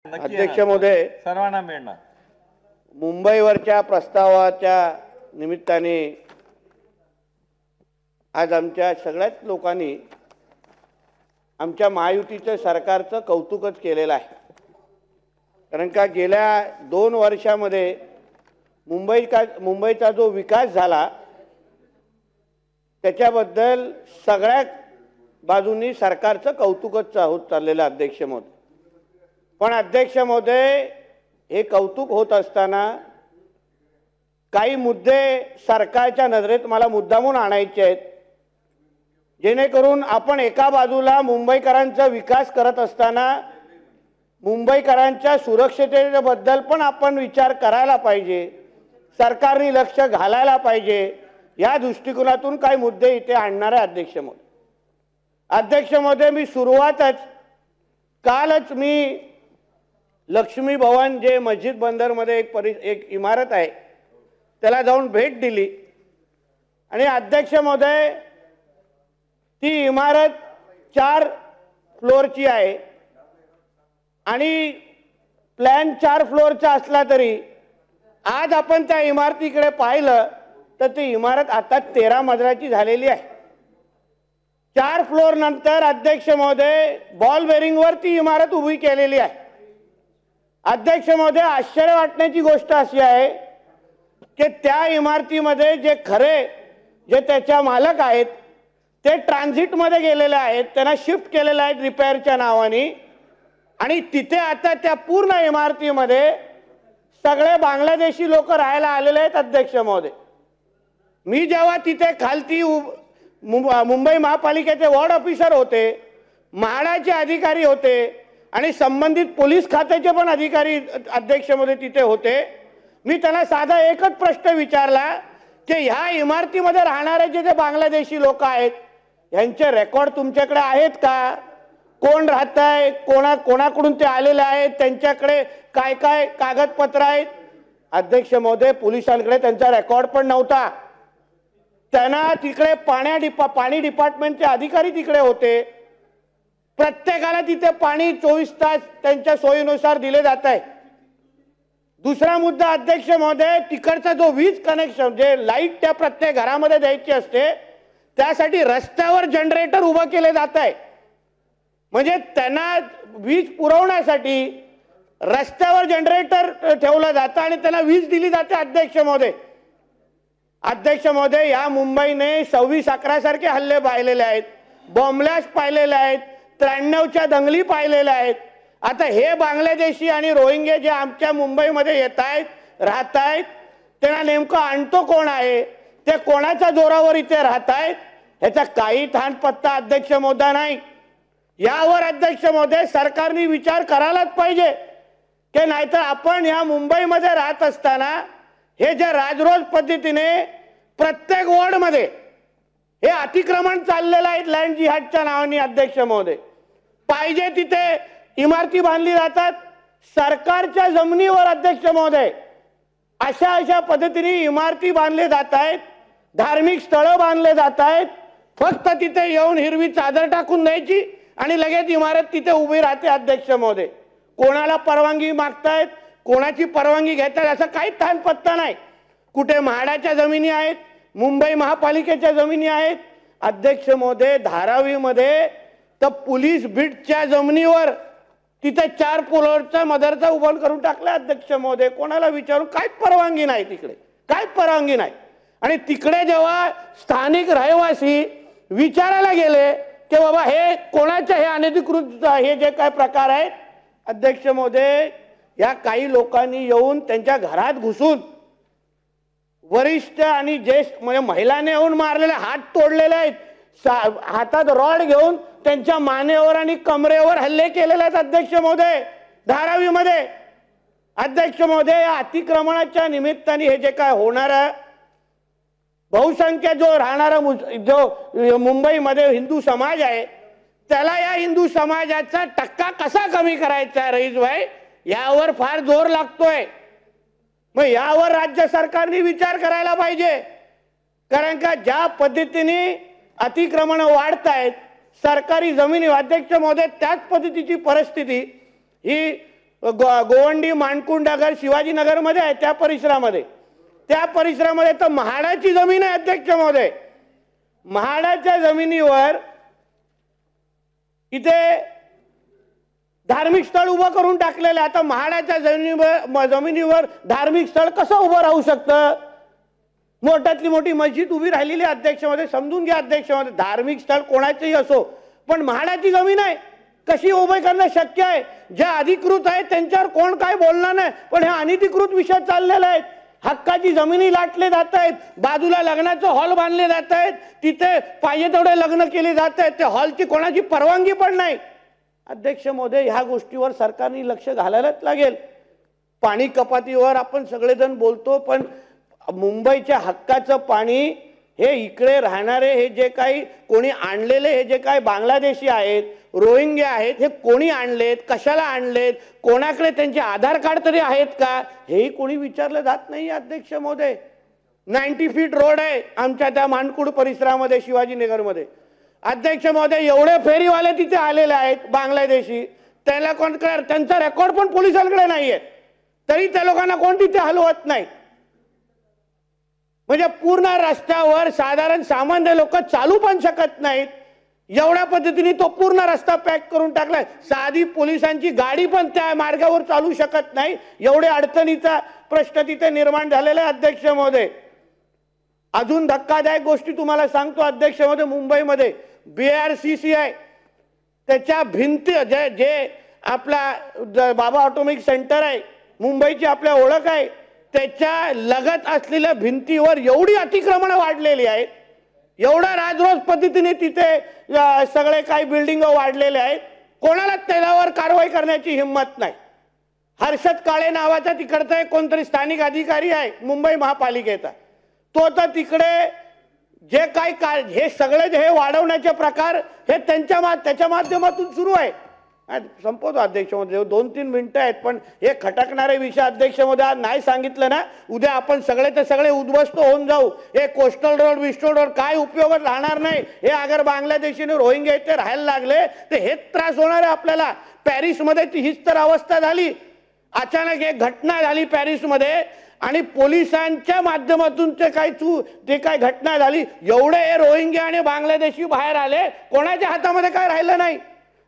अध्यक्ष महोदय, सर्वांना मिळणार। मुंबईवरच्या प्रस्तावाच्या निमित्ताने आज आमच्या सगळ्याच लोकांनी आमच्या महायुतीच्या सरकारचं कौतुकच केलेलं आहे। कारण का गेल्या 2 वर्षांमध्ये मुंबईचा जो विकास झाला त्याच्याबद्दल सगळ्या बाजूंनी सरकारचं कौतुकच होत चाललेलं अध्यक्ष महोदय। पण अध्यक्ष महोदय, हे कौतुक होत असताना काही मुद्दे सरकारच्या नजरेत मला मुद्दामून आणायचे आहेत, जेणेकरून आपण एका बाजूला मुंबईकरांचा विकास करत असताना मुंबईकरांच्या सुरक्षिततेबद्दल पण आपण विचार करायला पाहिजे, सरकारने लक्ष घालायला पाहिजे, या दृष्टिकोनातून काही मुद्दे इथे आणणार आहे अध्यक्ष महोदय। अध्यक्ष महोदय, मी कालच मी लक्ष्मी भवन जे मस्जिद बंदरमध्ये एक इमारत आहे त्याला जाऊन भेट दिली आणि अध्यक्ष महोदय, ती इमारत 4 फ्लोअरची आहे आणि प्लॅन 4 फ्लोअरचा असला तरी आज आपण त्या इमारतीकडे पाहिलं तर ती इमारत आता 13 मजल्याची झालेली आहे। 4 फ्लोअर नंतर अध्यक्ष महोदय बॉल बेरिंगवर ती इमारत उभी केलेली आहे। अध्यक्ष महोदय, आश्चर्य वाटण्याची गोष्ट अशी आहे की त्या इमारतीमध्ये जे त्याच्या मालक आहेत ते ट्रान्झिटमध्ये गेलेले आहेत, त्यांना शिफ्ट केलेले आहेत रिपेअरच्या नावाने आणि तिथे आता त्या पूर्ण इमारतीमध्ये सगळे बांगलादेशी लोक राहायला आलेले आहेत। अध्यक्ष महोदय, मी जेव्हा तिथे खालती मुंबई महापालिकेचे वॉर्ड ऑफिसर होते, म्हाडाचे अधिकारी होते आणि संबंधित पोलीस खात्याचे पण अधिकारी अध्यक्ष महोदय तिथे होते, मी त्यांना साधा एकच प्रश्न विचारला की ह्या इमारतीमध्ये राहणारे जे बांगलादेशी लोक आहेत यांचे रेकॉर्ड तुमच्याकडे आहेत का? कोण राहतंय, कोणाकडून ते आलेले आहेत, त्यांच्याकडे काय काय कागदपत्र आहेत? अध्यक्ष महोदय, पोलिसांकडे त्यांचा रेकॉर्ड पण नव्हता। त्यांना तिकडे पाणी डिपार्टमेंटचे अधिकारी तिकडे होते, प्रत्येकाला तिथे पाणी 24 तास त्यांच्या सोयीनुसार दिले जात आहे। दुसरा मुद्दा अध्यक्ष महोदय, तिकडचा जो वीज कनेक्शन जे लाईट त्या प्रत्येक घरामध्ये द्यायची असते त्यासाठी रस्त्यावर जनरेटर उभं केले जात आहे, म्हणजे त्यांना वीज पुरवण्यासाठी रस्त्यावर जनरेटर ठेवलं जातं आणि त्यांना वीज दिली जाते। अध्यक्ष महोदय, या मुंबईने 26/11 सारखे हल्ले पाहिलेले आहेत, बॉम्बलास्ट पाहिलेले आहेत, 93च्या दंगली पाहिलेल्या आहेत। आता हे बांगलादेशी आणि रोहिंग्या जे आमच्या मुंबईमध्ये येत आहेत, राहत आहेत, त्यांना नेमकं आणतो कोण आहे, ते कोणाच्या जोरावर इथे राहत आहेत, ह्याचा काही थान पत्ता अध्यक्ष महोदय नाही। यावर अध्यक्ष महोदय सरकारने विचार करायलाच पाहिजे की नाहीतर आपण या मुंबईमध्ये राहत असताना हे जे राजरोज पद्धतीने प्रत्येक वॉर्डमध्ये हे अतिक्रमण चाललेलं आहे लँड जिहादच्या नावाने। अध्यक्ष महोदय, पाहिजे तिथे इमारती बांधली जातात सरकारच्या जमिनीवर। अध्यक्ष महोदय, अशा पद्धतीने इमारती बांधले जात आहेत, धार्मिक स्थळं बांधले जात आहेत, फक्त तिथे येऊन हिरवी चादर टाकून द्यायची आणि लगेच इमारत तिथे उभी राहते। अध्यक्ष महोदय, कोणाला परवानगी मागतायत, कोणाची परवानगी घेतात असं काही थान पत्ता नाही। कुठे म्हाडाच्या जमिनी आहेत, मुंबई महापालिकेच्या जमिनी आहेत। अध्यक्ष महोदय, धारावीमध्ये तर पोलीस बीटच्या जमिनीवर तिथे 4 फ्लोअरचा मदरसा उभा करून टाकला। अध्यक्ष महोदय, कोणाला विचारून काय परवानगी नाही, तिकडे काय परवानगी नाही। आणि तिकडे जेव्हा स्थानिक रहिवासी विचारायला गेले की बाबा हे कोणाचे हे अनधिकृत हे जे काय प्रकार आहेत, अध्यक्ष महोदय, या काही लोकांनी येऊन त्यांच्या घरात घुसून वरिष्ठ आणि ज्येष्ठ म्हणजे महिलांनी येऊन मारलेले, हात तोडलेले आहेत, हातात रॉड घेऊन त्यांच्या मानेवर आणि कमरेवर हल्ले केलेले आहेत। अध्यक्ष महोदय, धारावीमध्ये अध्यक्ष महोदय, या अतिक्रमणाच्या निमित्ताने हे जे काय होणारा बहुसंख्य जो राहणारा जो मुंबईमध्ये हिंदू समाज आहे त्याला या हिंदू समाजाचा टक्का कसा कमी करायचा रईस भाई, यावर फार जोर लागतोय। मग यावर राज्य सरकारने विचार करायला पाहिजे, कारण का ज्या पद्धतीने अतिक्रमण वाढत आहेत सरकारी जमिनी, अध्यक्ष महोदय, त्याच पद्धतीची परिस्थिती ही गोवंडी, मानकुंड नगर, शिवाजीनगरमध्ये आहे, त्या परिसरामध्ये तर म्हाडाची जमीन आहे अध्यक्ष महोदय. म्हाडाच्या जमिनीवर इथे धार्मिक स्थळ उभं करून टाकलेलं आहे. आता म्हाडाच्या जमिनीवर धार्मिक स्थळ कसं उभं राहू शकतं? मोठ्यातली मोठी मस्जिद उभी राहिलेली अध्यक्ष महोदय. समजून घ्या अध्यक्ष महोदय, धार्मिक स्थळ कोणाचेही असो, पण म्हाडाची जमीन आहे, कशी उभे करणं शक्य आहे? ज्या अधिकृत आहेत त्यांच्यावर कोण काय बोलणार नाही, पण हे अनधिकृत विषय चाललेले आहेत. हक्काची जमिनी लाटले जात आहेत, बाजूला लग्नाचं हॉल बांधले जात आहेत, तिथे पाहिजे तेवढे लग्न केले जात आहेत, त्या हॉलची कोणाची परवानगी पण नाही. अध्यक्ष महोदय, ह्या गोष्टीवर सरकारने लक्ष घालायलाच लागेल. पाणी कपातीवर आपण सगळेजण बोलतो, पण मुंबईच्या हक्काचं पाणी हे इकडे राहणारे हे जे काही कोणी आणलेले हे जे काही बांगलादेशी आहेत, रोहिंग्या आहेत, हे कोणी आणलेत, कशाला आणलेत, कोणाकडे त्यांचे आधार कार्ड तरी आहेत का, हेही कोणी विचारलं जात नाही अध्यक्ष महोदय. 90 फीट रोड आहे आमच्या त्या मानकुड परिसरामध्ये, शिवाजीनगरमध्ये. अध्यक्ष महोदय, एवढे फेरीवाले तिथे आलेले आहेत बांगलादेशी, त्याला कोण, त्यांचा रेकॉर्ड पण पोलिसांकडे नाहीये, तरी त्या लोकांना कोण तिथे हलवत नाही. म्हणजे पूर्ण रस्त्यावर साधारण सामान्य लोक चालू पण शकत नाहीत. एवढ्या पद्धतीने तो पूर्ण रस्ता पॅक करून टाकलाय. साधी पोलिसांची गाडी पण त्या मार्गावर चालू शकत नाही. एवढे अडचणीचा प्रश्न तिथे निर्माण झालेला आहे अध्यक्ष महोदय. अजून धक्कादायक गोष्टी तुम्हाला सांगतो अध्यक्ष महोदय. मुंबईमध्ये BRCC आहे, त्याच्या भिंती जे आपला बाबा ऑटोमिक सेंटर आहे, मुंबईची आपल्या ओळख आहे, त्याच्या लगत असलेल्या भिंतीवर एवढी अतिक्रमण वाढलेली आहेत, एवढा राजरोस पद्धतीने तिथे सगळे काही बिल्डिंग वाढलेले आहेत, कोणालाच त्याच्यावर कारवाई करण्याची हिंमत नाही. हर्षद काळे नावाचा तिकडचा कोणतरी स्थानिक अधिकारी आहे मुंबई महापालिकेचा, तो तर तिकडे जे काही हे सगळे हे वाढवण्याचे प्रकार हे त्याच्या माध्यमातून सुरू आहे. संपवतो अध्यक्ष महोदय, 2-3 मिनिटं आहेत, पण हे खटकणारे विषय अध्यक्ष महोदय आज नाही सांगितलं ना, उद्या आपण सगळे उद्ध्वस्त होऊन जाऊ. हे कोस्टल रोड विस्टल रोड काय उपयोगात राहणार नाही. हे अगर बांगलादेशीने रोहिंग्या इथे राहायला लागले तर हेच त्रास होणार आहे आपल्याला. पॅरिसमध्ये हीच तर अवस्था झाली. अचानक एक घटना झाली पॅरिसमध्ये आणि पोलिसांच्या माध्यमातून ते काय घटना झाली, एवढे हे रोहिंग्या आणि बांगलादेशी बाहेर आले, कोणाच्या हातामध्ये काय राहिलं नाही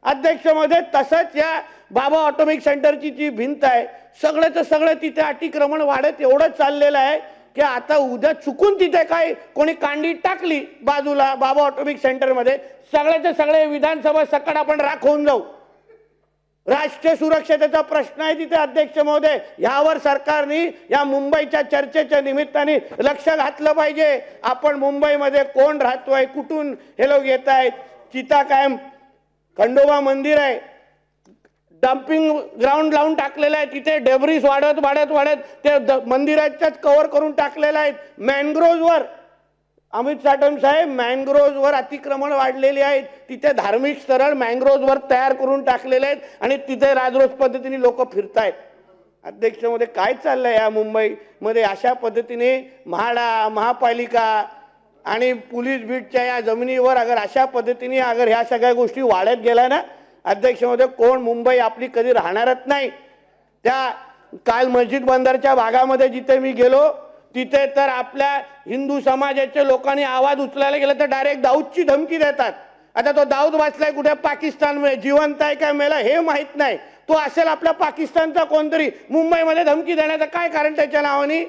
अध्यक्ष मध्ये. तसंच या बाबा ऑटोमिक सेंटरची जी भिंत आहे, सगळं तिथे अतिक्रमण वाढत एवढं चाललेलं आहे की आता उद्या चुकून तिथे काय कोणी कांडी टाकली बाजूला बाबा ऑटोमिक सेंटरमध्ये, सगळे विधानसभा सकट आपण राख होऊन जाऊ. राष्ट्रीय सुरक्षेचा प्रश्न आहे तिथे अध्यक्ष महोदय. यावर सरकारने या मुंबईच्या चर्चेच्या निमित्ताने लक्ष घातलं पाहिजे. आपण मुंबईमध्ये कोण राहतोय, कुठून हे लोक येत आहेत, चिता कायम खंडोबा मंदिर आहे, डम्पिंग ग्राउंड लावून टाकलेलं आहे, तिथे डेब्रिस वाढत ते मंदिराच्याच कव्हर करून टाकलेलं आहे. मॅनग्रोव्हवर अमित साटम साहेब, मॅनग्रोव्हवर अतिक्रमण वाढलेली आहेत, तिथे धार्मिक स्थळ मॅनग्रोव्हवर तयार करून टाकलेले आहेत आणि तिथे राजरोस पद्धतीने लोक फिरतायत. अध्यक्ष मध्ये काय चाललंय या मुंबईमध्ये? अशा पद्धतीने म्हाडा, महापालिका आणि पोलीस बीटच्या या जमिनीवर अगर अशा पद्धतीने अगर ह्या सगळ्या गोष्टी वाढत गेल्या ना अध्यक्ष महोदय, कोण मुंबई आपली कधी राहणारच नाही. त्या काल मस्जिद बंदरच्या भागामध्ये जिथे मी गेलो तिथे तर आपल्या हिंदू समाजाच्या लोकांनी आवाज उचलायला गेला तर डायरेक्ट दाऊदची धमकी देतात. आता तो दाऊद वाचलाय कुठे पाकिस्तानमध्ये, जिवंत आहे काय मेला हे माहित नाही, तो असेल आपल्या पाकिस्तानचा कोणतरी, मुंबईमध्ये धमकी देण्याचं काय कारण त्याच्या नावाने?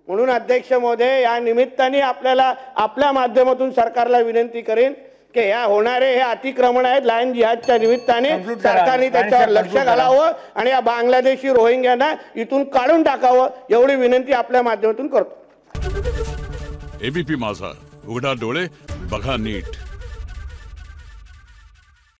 म्हणून अध्यक्ष महोदय, या निमित्ताने आपल्याला आपल्या माध्यमातून सरकारला विनंती करेन की ह्या होणारे हे अतिक्रमण आहेत लायन जिहादच्या निमित्ताने सरकारने त्याच्यावर लक्ष घालावं आणि या बांगलादेशी रोहिंग्यांना इथून काढून टाकावं, एवढी विनंती आपल्या माध्यमातून करतो. एबीपी माझा, उघडा डोळे बघा नीट.